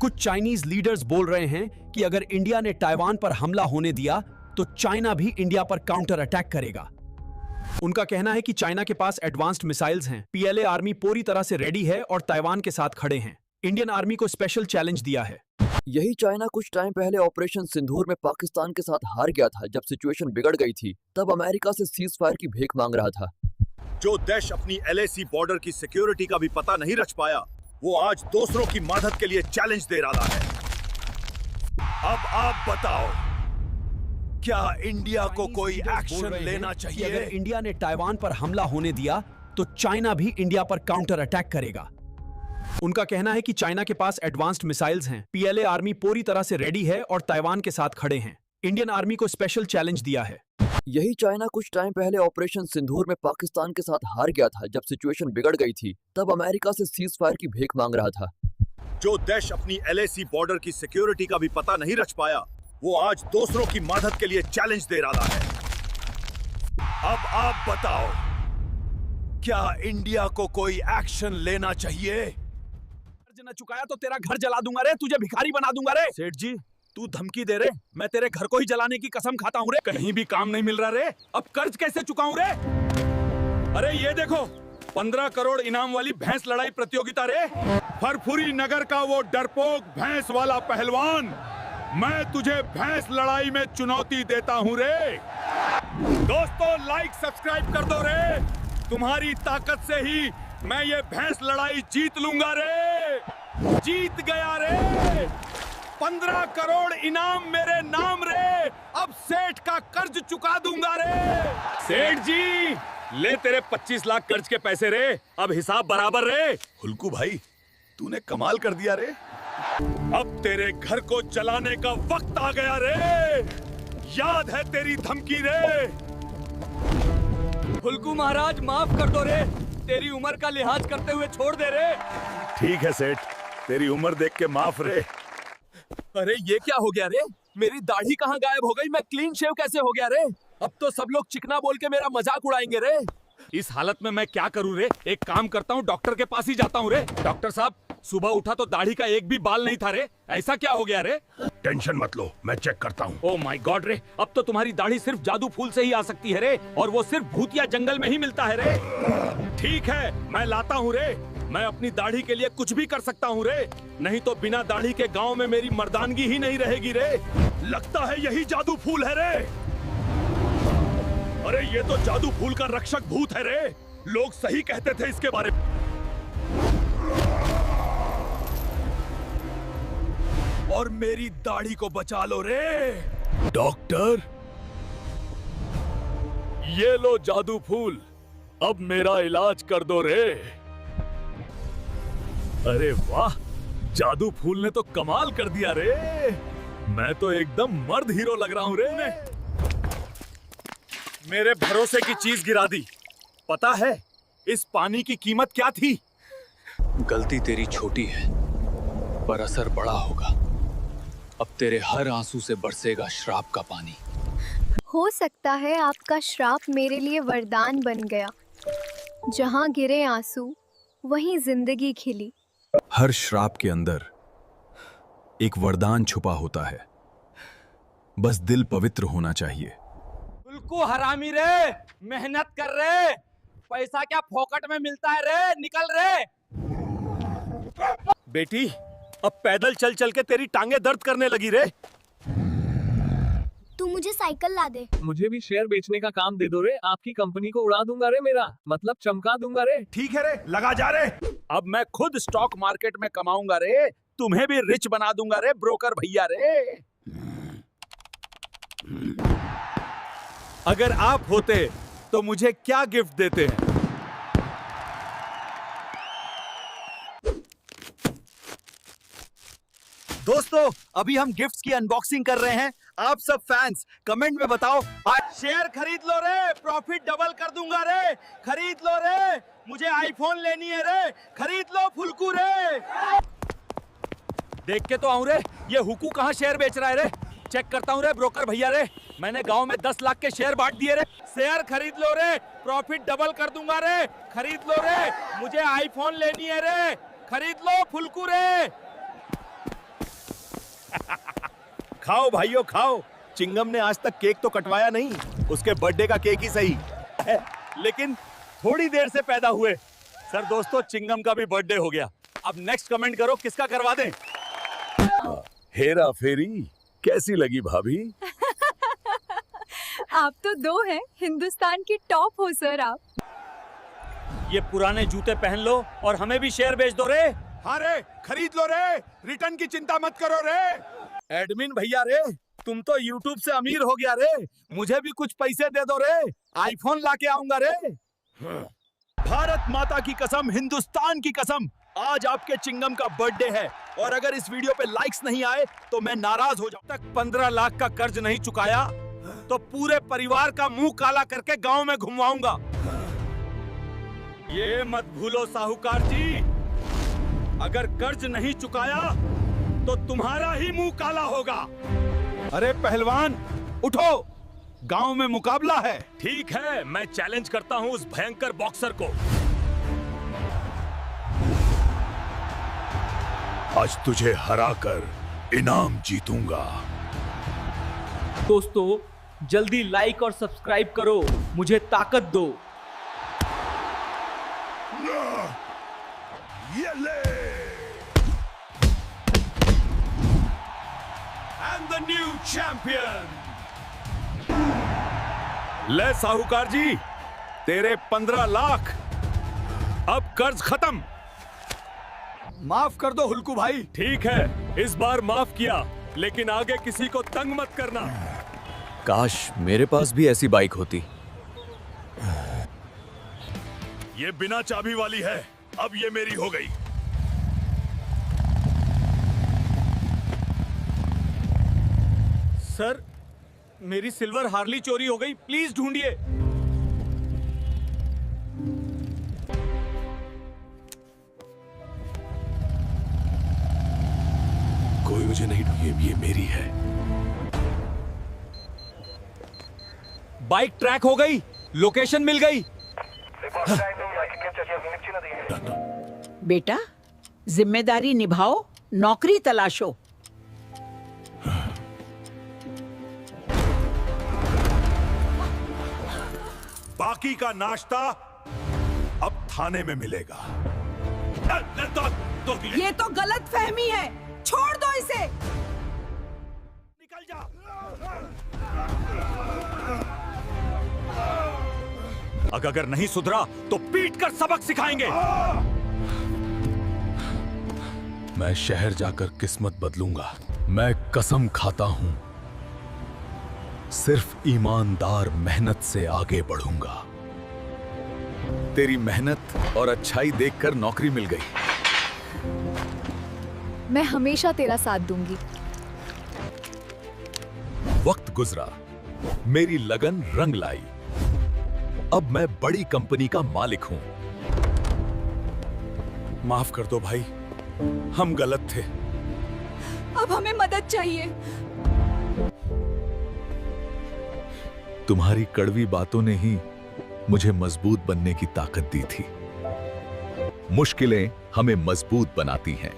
कुछ Chinese leaders बोल रहे हैं कि अगर इंडिया ने ताइवान पर हमला होने दिया तो चाइना भी इंडिया पर काउंटर अटैक करेगा। उनका कहना है कि चाइना के पास एडवांस्ड मिसाइल्स हैं, पीएलए आर्मी पूरी तरह से रेडी है और ताइवान के साथ खड़े हैं। इंडियन आर्मी को स्पेशल चैलेंज दिया है। यही चाइना कुछ टाइम पहले ऑपरेशन सिंदूर में पाकिस्तान के साथ हार गया था। जब सिचुएशन बिगड़ गई थी तब अमेरिका से सीज फायर की भीख मांग रहा था। जो देश अपनी एलएसी बॉर्डर की सिक्योरिटी का भी पता नहीं रच पाया, वो आज दूसरों की मदद के लिए चैलेंज दे रहा है। अब आप बताओ, क्या इंडिया को कोई एक्शन लेना चाहिए? अगर इंडिया ने ताइवान पर हमला होने दिया तो चाइना भी इंडिया पर काउंटर अटैक करेगा। उनका कहना है कि चाइना के पास एडवांस्ड मिसाइल्स हैं, पीएलए आर्मी पूरी तरह से रेडी है और ताइवान के साथ खड़े हैं। इंडियन आर्मी को स्पेशल चैलेंज दिया है। यही चाइना कुछ टाइम पहले ऑपरेशन सिंदूर में पाकिस्तान के साथ हार गया था। जब सिचुएशन बिगड़ गई थी तब अमेरिका से सीज फायर की भीख मांग रहा था। जो देश अपनी एलएसी बॉर्डर की सिक्योरिटी का भी पता नहीं रच पाया, वो आज दूसरों की मदद के लिए चैलेंज दे रहा है। अब आप बताओ, क्या इंडिया को कोई एक्शन लेना चाहिए? कर्ज न चुकाया तो तेरा घर जला दूंगा रे, तुझे भिखारी बना दूंगा रे। सेठ जी, तू धमकी दे रहे? मैं तेरे घर को ही जलाने की कसम खाता हूँ रे। कहीं भी काम नहीं मिल रहा रे, अब कर्ज कैसे चुकाऊं रे? अरे ये देखो, 15 करोड़ इनाम वाली भैंस लड़ाई प्रतियोगिता रे। फरफुरी नगर का वो डरपोक भैंस वाला पहलवान, मैं तुझे भैंस लड़ाई में चुनौती देता हूँ रे। दोस्तों, लाइक सब्सक्राइब कर दो रे। तुम्हारी ताकत से ही मैं ये भैंस लड़ाई जीत लूंगा रे। जीत गया रे। 15 करोड़ इनाम मेरे नाम रे। अब सेठ का कर्ज चुका दूंगा रे। सेठ जी, ले तेरे 25 लाख कर्ज के पैसे रे। अब हिसाब बराबर रे। हुल्कू भाई, तूने कमाल कर दिया रे। अब तेरे घर को जलाने का वक्त आ गया रे। याद है तेरी धमकी रे। हुल्कू महाराज, माफ कर दो रे। तेरी उम्र का लिहाज करते हुए छोड़ दे रे। ठीक है सेठ, तेरी उम्र देख के माफ रे। अरे ये क्या हो गया रे? मेरी दाढ़ी कहाँ गायब हो गई? मैं क्लीन शेव कैसे हो गया रे? अब तो सब लोग चिकना बोल के मेरा मजाक उड़ाएंगे रे। इस हालत में मैं क्या करूं रे? एक काम करता हूँ, डॉक्टर के पास ही जाता हूँ रे। डॉक्टर साहब, सुबह उठा तो दाढ़ी का एक भी बाल नहीं था रे। ऐसा क्या हो गया रे? टेंशन मत लो, मैं चेक करता हूँ। ओह माय गॉड रे, अब तो तुम्हारी दाढ़ी सिर्फ जादू फूल से ही आ सकती है रे, और वो सिर्फ भूतिया जंगल में ही मिलता है रे। ठीक है, मैं लाता हूँ रे। मैं अपनी दाढ़ी के लिए कुछ भी कर सकता हूँ रे। नहीं तो बिना दाढ़ी के गांव में मेरी मर्दानगी ही नहीं रहेगी रे। लगता है यही जादू फूल है रे। अरे ये तो जादू फूल का रक्षक भूत है रे। लोग सही कहते थे इसके बारे में। और मेरी दाढ़ी को बचा लो रे। डॉक्टर, ये लो जादू फूल, अब मेरा इलाज कर दो रे। अरे वाह, जादू फूल ने तो कमाल कर दिया रे। मैं तो एकदम मर्द हीरो लग रहा हूं रे। मेरे भरोसे की चीज गिरा दी। पता है इस पानी की कीमत क्या थी? गलती तेरी छोटी है, पर असर बड़ा होगा। अब तेरे हर आंसू से बरसेगा श्राप का पानी। हो सकता है आपका श्राप मेरे लिए वरदान बन गया। जहाँ गिरे आंसू, वहीं जिंदगी खिली। हर श्राप के अंदर एक वरदान छुपा होता है, बस दिल पवित्र होना चाहिए। हुल्कू हरामी रे, मेहनत कर रे। पैसा क्या फोकट में मिलता है रे? निकल रे। बेटी, अब पैदल चल चल के तेरी टांगे दर्द करने लगी रे। तू मुझे साइकिल ला दे। मुझे भी शेयर बेचने का काम दे दो रे। आपकी कंपनी को उड़ा दूंगा रे, मेरा मतलब चमका दूंगा रे। ठीक है रे, लगा जा रे। अब मैं खुद स्टॉक मार्केट में कमाऊंगा रे। तुम्हें भी रिच बना दूंगा रे, ब्रोकर भैया रे। अगर आप होते तो मुझे क्या गिफ्ट देते हैं? दोस्तों, अभी हम गिफ्ट्स की अनबॉक्सिंग कर रहे हैं। आप सब फैंस कमेंट में बताओ। शेयर खरीद लो रे, प्रॉफिट डबल कर दूंगा रे। खरीद लो रे, मुझे आईफोन लेनी है रे। खरीद लो फुल्कू रे। देख के तो आऊं रे, ये हुकू कहाँ शेयर बेच रहा है रे। चेक करता हूँ रे ब्रोकर भैया रे। मैंने गांव में 10 लाख के शेयर बांट दिए रे। शेयर खरीद लो रे, प्रॉफिट डबल कर दूंगा रे। खरीद लो रे, मुझे आईफोन लेनी है रे। खरीद लो फुल्कू रे। खाओ भाइयों खाओ। चिंगम ने आज तक केक तो कटवाया नहीं, उसके बर्थडे का केक ही सही है, लेकिन थोड़ी देर से पैदा हुए। सर दोस्तों, चिंगम का भी बर्थडे हो गया। अब नेक्स्ट कमेंट करो किसका करवा दें। हेरा फेरी कैसी लगी भाभी? आप तो 2 हैं, हिंदुस्तान की टॉप हो सर आप। ये पुराने जूते पहन लो और हमें भी शेयर बेच दो रे। हाँ रे, खरीद लो रे, रिटर्न की चिंता मत करो रे। एडमिन भैया रे, तुम तो YouTube से अमीर हो गया रे, मुझे भी कुछ पैसे दे दो रे, आईफोन लाके आऊंगा रे। भारत माता की कसम, हिंदुस्तान की कसम, आज आपके चिंगम का बर्थडे है और अगर इस वीडियो पे लाइक्स नहीं आए तो मैं नाराज हो जाऊं। तक 15 लाख का कर्ज नहीं चुकाया तो पूरे परिवार का मुंह काला करके गांव में घुमवाऊंगा। ये मत भूलो साहूकार जी, अगर कर्ज नहीं चुकाया तो तुम्हारा ही मुंह काला होगा। अरे पहलवान उठो, गांव में मुकाबला है। ठीक है, मैं चैलेंज करता हूं उस भयंकर बॉक्सर को। आज तुझे हराकर इनाम जीतूंगा। दोस्तों जल्दी लाइक और सब्सक्राइब करो, मुझे ताकत दो। ये ले। And the new champion। ले साहूकार जी, तेरे 15 लाख, अब कर्ज खत्म। माफ कर दो हुल्कू भाई। ठीक है, इस बार माफ किया, लेकिन आगे किसी को तंग मत करना। काश मेरे पास भी ऐसी बाइक होती। ये बिना चाबी वाली है, अब ये मेरी हो गई। सर, मेरी सिल्वर हार्ली चोरी हो गई, प्लीज ढूंढिए। कोई मुझे नहीं ढूंढे, ये मेरी है। बाइक ट्रैक हो गई, लोकेशन मिल गई। बेटा, जिम्मेदारी निभाओ, नौकरी तलाशो। बाकी का नाश्ता अब थाने में मिलेगा। ये तो गलत फहमी है, छोड़ दो इसे। निकल जा। अगर नहीं सुधरा तो पीट कर सबक सिखाएंगे। मैं शहर जाकर किस्मत बदलूंगा। मैं कसम खाता हूं, सिर्फ ईमानदार मेहनत से आगे बढ़ूंगा। तेरी मेहनत और अच्छाई देखकर नौकरी मिल गई। मैं हमेशा तेरा साथ दूंगी। वक्त गुजरा, मेरी लगन रंग लाई। अब मैं बड़ी कंपनी का मालिक हूं। माफ कर दो भाई, हम गलत थे। अब हमें मदद चाहिए। तुम्हारी कड़वी बातों ने ही मुझे मजबूत बनने की ताकत दी थी। मुश्किलें हमें मजबूत बनाती हैं,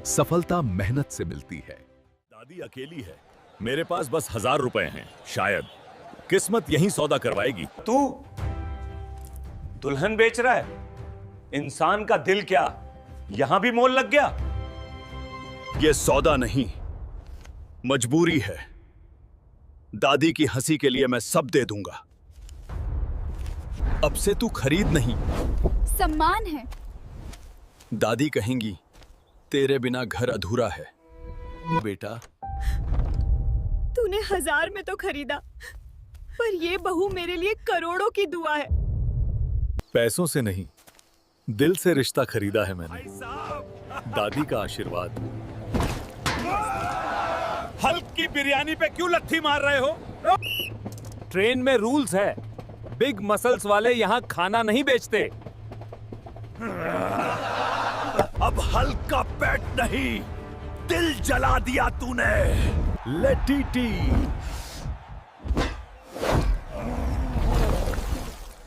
सफलता मेहनत से मिलती है। दादी अकेली है, मेरे पास बस 1000 रुपए हैं। शायद किस्मत यही सौदा करवाएगी। तू दुल्हन बेच रहा है? इंसान का दिल क्या यहां भी मोल लग गया? ये सौदा नहीं, मजबूरी है। दादी की हंसी के लिए मैं सब दे दूंगा। अब से तू खरीद नहीं, सम्मान है। दादी कहेंगी तेरे बिना घर अधूरा है। बेटा, तूने 1000 में तो खरीदा, पर ये बहू मेरे लिए करोड़ों की दुआ है। पैसों से नहीं, दिल से रिश्ता खरीदा है मैंने। दादी का आशीर्वाद। हल्की बिरयानी पे क्यों लत्थी मार रहे हो? ट्रेन में रूल्स है, बिग मसल्स वाले यहाँ खाना नहीं बेचते। अब हल्का पेट नहीं, दिल जला दिया तूने। लेटीटी,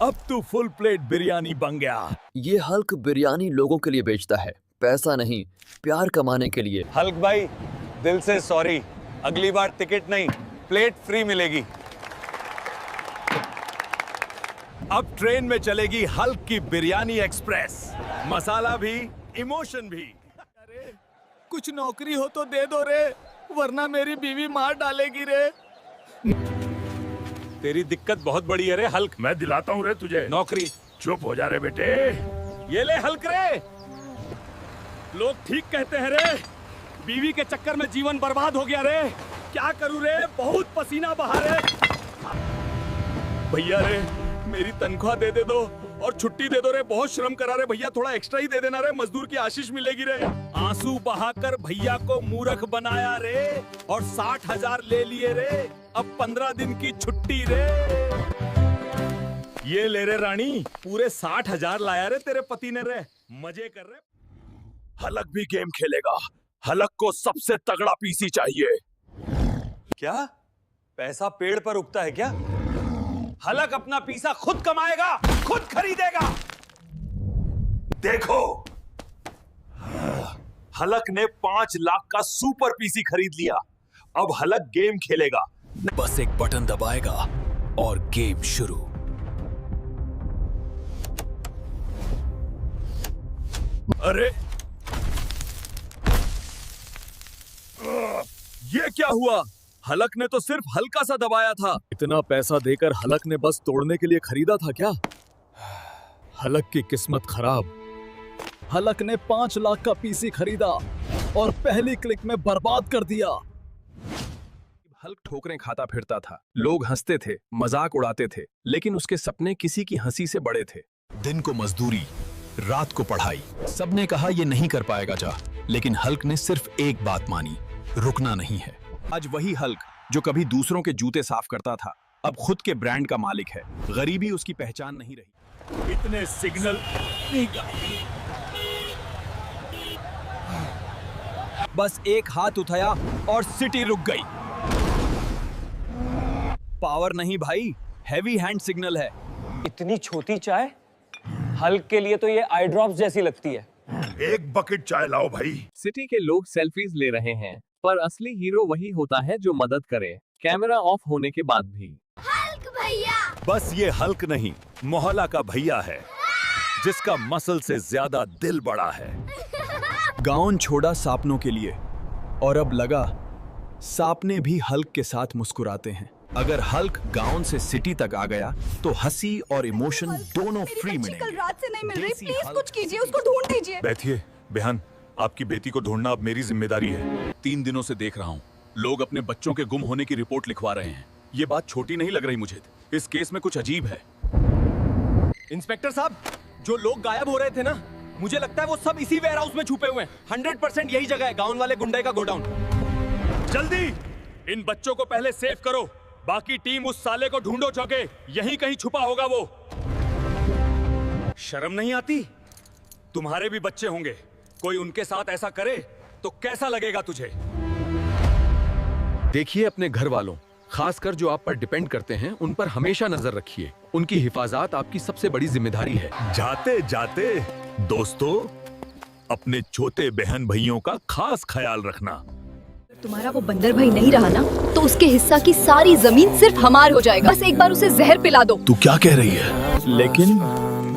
अब तू फुल प्लेट बिरयानी बन गया। ये हल्क बिरयानी लोगों के लिए बेचता है, पैसा नहीं, प्यार कमाने के लिए। हल्क भाई, दिल से सॉरी। अगली बार टिकट नहीं, प्लेट फ्री मिलेगी। अब ट्रेन में चलेगी हल्क की बिरयानी एक्सप्रेस, मसाला भी, इमोशन भी। अरे कुछ नौकरी हो तो दे दो रे, वरना मेरी बीवी मार डालेगी रे। तेरी दिक्कत बहुत बड़ी है रे हल्क। मैं दिलाता हूँ रे तुझे नौकरी। चुप हो जा रे बेटे। ये ले हल्क रे। लोग ठीक कहते हैं रे, बीवी के चक्कर में जीवन बर्बाद हो गया रे। क्या करूं रे, बहुत पसीना बहा रे। भैया रे मेरी तनख्वाह दे दो और छुट्टी दे दो रे, बहुत श्रम करा रे भैया, थोड़ा एक्स्ट्रा ही दे देना रे, मजदूर की आशीष मिलेगी रे। आंसू बहाकर भैया को मूर्ख बनाया रे और 60,000 ले लिए रे। अब 15 दिन की छुट्टी रे। ये ले रे रानी, पूरे 60,000 लाया रे तेरे पति ने रे, मजे कर रे। हलक भी गेम खेलेगा। हलक को सबसे तगड़ा पीसी चाहिए। क्या पैसा पेड़ पर उगता है क्या? हलक अपना पीसा खुद कमाएगा, खुद खरीदेगा। देखो, हलक ने 5 लाख का सुपर पीसी खरीद लिया। अब हलक गेम खेलेगा। बस एक बटन दबाएगा और गेम शुरू। अरे ये क्या हुआ? हलक ने तो सिर्फ हल्का सा दबाया था। इतना पैसा देकर हलक ने बस तोड़ने के लिए खरीदा था क्या? हलक की किस्मत खराब। हलक ने 5 लाख का पीसी खरीदा और पहली क्लिक में बर्बाद कर दिया। हल्क ठोकरें खाता फिरता था, लोग हंसते थे, मजाक उड़ाते थे, लेकिन उसके सपने किसी की हंसी से बड़े थे। दिन को मजदूरी, रात को पढ़ाई। सबने कहा ये नहीं कर पाएगा जा, लेकिन हल्क ने सिर्फ एक बात मानी, रुकना नहीं है। आज वही हल्क जो कभी दूसरों के जूते साफ करता था, अब खुद के ब्रांड का मालिक है। गरीबी उसकी पहचान नहीं रही। इतने सिग्नल नहीं। बस एक हाथ उठाया और सिटी रुक गई। पावर नहीं भाई, हैवी हैंड सिग्नल है। इतनी छोटी चाय हल्क के लिए तो ये आई ड्रॉप्स जैसी लगती है। एक बकेट चाय लाओ भाई। सिटी के लोग सेल्फीज ले रहे हैं, पर असली हीरो वही होता है जो मदद करे, कैमरा ऑफ होने के बाद भी। हल्क भैया। बस ये हल्क नहीं, मोहल्ला का भैया है, जिसका मसल से ज्यादा दिल बड़ा है। गाउन छोड़ा सपनों के लिए, और अब लगा सपने भी हल्क के साथ मुस्कुराते हैं। अगर हल्क गाउन से सिटी तक आ गया तो हंसी और इमोशन दोनों फ्री मिलेंगे। कल रात से नहीं मिल रही, प्लीज कुछ कीजिए, उसको ढूंढ दीजिए। बैठिए बेहन, आपकी बेटी को ढूंढना अब मेरी जिम्मेदारी है। 3 दिनों से देख रहा हूँ, लोग अपने बच्चों के गुम होने की रिपोर्ट लिखवा रहे हैं। ये बात छोटी नहीं लग रही मुझे, इस केस में कुछ अजीब है। इंस्पेक्टर साहब, जो लोग गायब हो रहे थे ना, मुझे लगता है वो सब इसी वेयर हाउस में छुपे हुए हैं। 100% यही जगह है, गाउन वाले गुंडे का गोडाउन। जल्दी इन बच्चों को पहले सेव करो, बाकी टीम उस साले को ढूंढो चौके, यहीं कहीं छुपा होगा वो। शर्म नहीं आती? तुम्हारे भी बच्चे होंगे, कोई उनके साथ ऐसा करे तो कैसा लगेगा तुझे? देखिए अपने घर वालों, खासकर जो आप पर डिपेंड करते हैं, उन पर हमेशा नजर रखिए। उनकी हिफाजत आपकी सबसे बड़ी जिम्मेदारी है। जाते जाते दोस्तों, अपने छोटे बहन भाइयों का खास ख्याल रखना। तुम्हारा वो बंदर भाई नहीं रहा ना, तो उसके हिस्सा की सारी जमीन सिर्फ हमार हो जाएगा। बस एक बार उसे जहर पिला दो। तू क्या कह रही है? लेकिन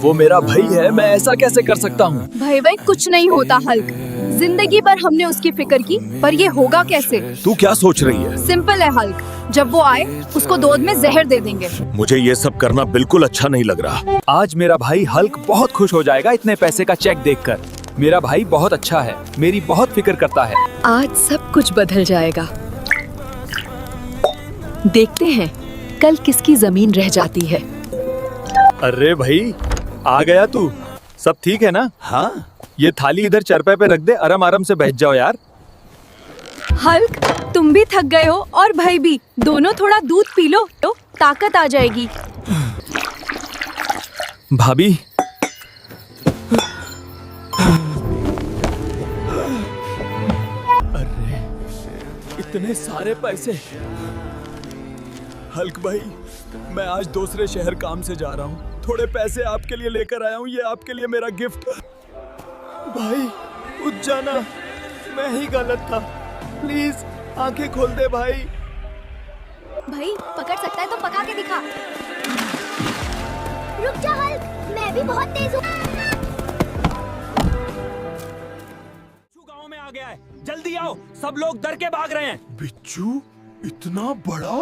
वो मेरा भाई है, मैं ऐसा कैसे कर सकता हूँ? भाई भाई कुछ नहीं होता हल्क, जिंदगी भर हमने उसकी फिक्र की, पर ये होगा कैसे? तू क्या सोच रही है? सिंपल है हल्क, जब वो आए उसको दूध में जहर दे देंगे। मुझे ये सब करना बिल्कुल अच्छा नहीं लग रहा। आज मेरा भाई हल्क बहुत खुश हो जाएगा इतने पैसे का चेक देखकर। मेरा भाई बहुत अच्छा है, मेरी बहुत फिक्र करता है। आज सब कुछ बदल जाएगा। देखते हैं कल किसकी जमीन रह जाती है। अरे भाई, आ गया तू? सब ठीक है ना? हाँ, ये थाली इधर चरपे पे रख दे, आराम आराम से बैठ जाओ यार। हल्क, तुम भी थक गए हो और भाई भी, दोनों थोड़ा दूध पी लो तो ताकत आ जाएगी। भाभी, अरे इतने सारे पैसे। हल्क भाई, मैं आज दूसरे शहर काम से जा रहा हूँ, थोड़े पैसे आपके लिए लेकर आया हूँ, ये आपके लिए मेरा गिफ्ट। भाई उठ जाना, मैं ही गलत था। प्लीज आंखें खोल दे भाई। भाई पकड़ सकता है तो पका के दिखा। रुक जा हल्क, मैं भी बहुत तेज हूँ। गांव में आ गया है, जल्दी आओ, सब लोग डर के भाग रहे हैं। बिच्छू इतना बड़ा?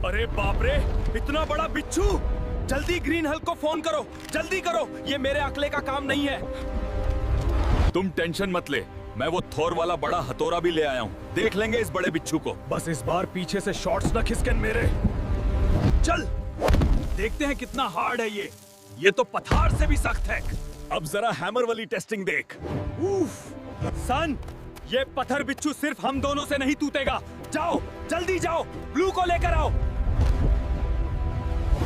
अरे बाप रे, इतना बड़ा बिच्छू! जल्दी ग्रीन हल्क को फोन करो, जल्दी करो, ये मेरे अकेले का काम नहीं है। तुम टेंशन मत ले, मैं वो थोर वाला बड़ा हथौड़ा भी ले आया हूँ, देख लेंगे इस बड़े बिच्छू को। बस इस बार पीछे से शॉट्स न खिसकन मेरे। चल देखते हैं कितना हार्ड है ये तो पठार से भी सख्त है। अब जरा हैमर वाली टेस्टिंग देख। सन, ये पत्थर बिच्छू सिर्फ हम दोनों से नहीं टूटेगा। जाओ जल्दी जाओ, ब्लू को लेकर आओ।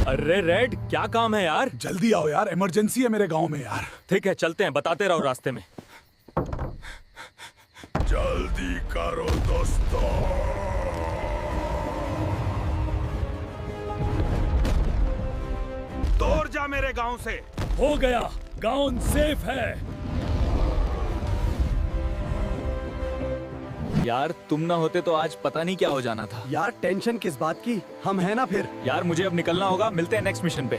अरे रेड, क्या काम है यार? जल्दी आओ यार, इमरजेंसी है मेरे गांव में यार। ठीक है चलते हैं, बताते रहो रास्ते में। जल्दी करो दोस्तों। दूर जा मेरे गांव से। हो गया, गांव सेफ है। यार तुम ना होते तो आज पता नहीं क्या हो जाना था। यार टेंशन किस बात की, हम है ना फिर। यार मुझे अब निकलना होगा, मिलते हैं नेक्स्ट मिशन पे।